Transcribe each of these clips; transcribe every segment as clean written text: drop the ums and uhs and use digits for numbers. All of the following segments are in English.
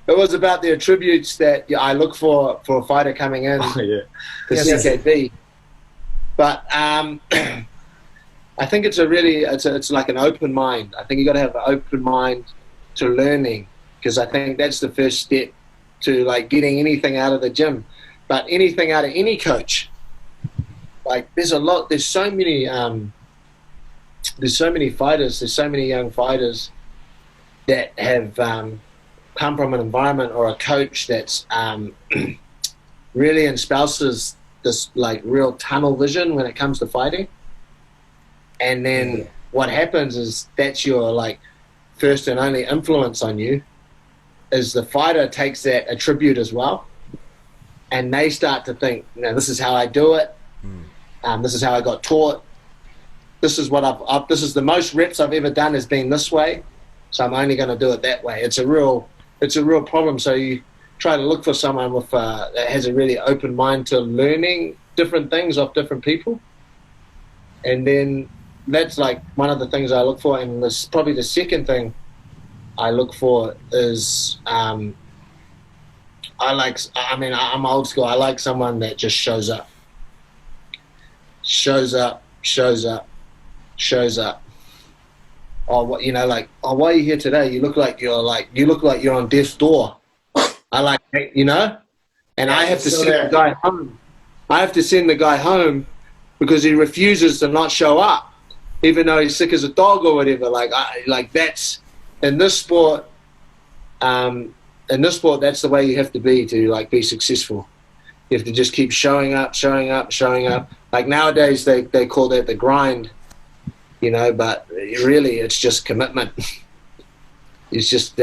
it was about the attributes that I look for a fighter coming in to CKB. But I think it's like an open mind. I think you got to have an open mind to learning, because I think that's the first step to like getting anything out of the gym, but anything out of any coach. Like there's so many fighters, there's so many young fighters that have come from an environment or a coach that's really espouses this like real tunnel vision when it comes to fighting. And then what happens is that's your like first and only influence on you, is the fighter takes that attribute as well, and they start to think, this is how I do it. This is how I got taught. This is what this is the most reps I've ever done has been this way, so I'm only going to do it that way. It's a real problem. So you try to look for someone with that has a really open mind to learning different things off different people, and then that's like one of the things I look for. And this probably the second thing I look for is I'm old school. I like someone that just shows up. Oh, why are you here today? You look like you're on death's door. I like, and I have to send the guy home. I have to send the guy home because he refuses to not show up, even though he's sick as a dog or whatever. That's in this sport. That's the way you have to be to like be successful. You have to just keep showing up. Like nowadays, they call that the grind, but really it's just commitment. It's just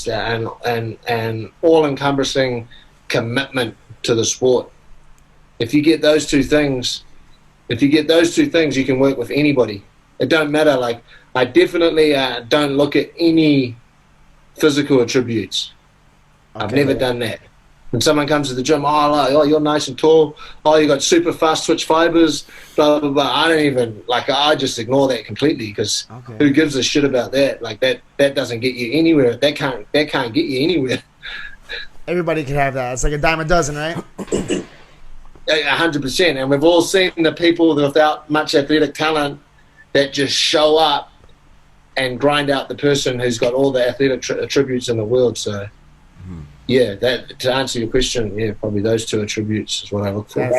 an all-encompassing commitment to the sport. If you get those two things, you can work with anybody. It don't matter. Like I definitely don't look at any physical attributes. Okay. I've never done that. When someone comes to the gym, you're nice and tall, you got super fast twitch fibers, blah, blah, blah. I just ignore that completely, because who gives a shit about that? Like that doesn't get you anywhere. That can't get you anywhere. Everybody can have that. It's like a dime a dozen, right? 100%. And we've all seen the people without much athletic talent that just show up and grind out the person who's got all the athletic attributes in the world. So yeah, that to answer your question, probably those two attributes is what I look for.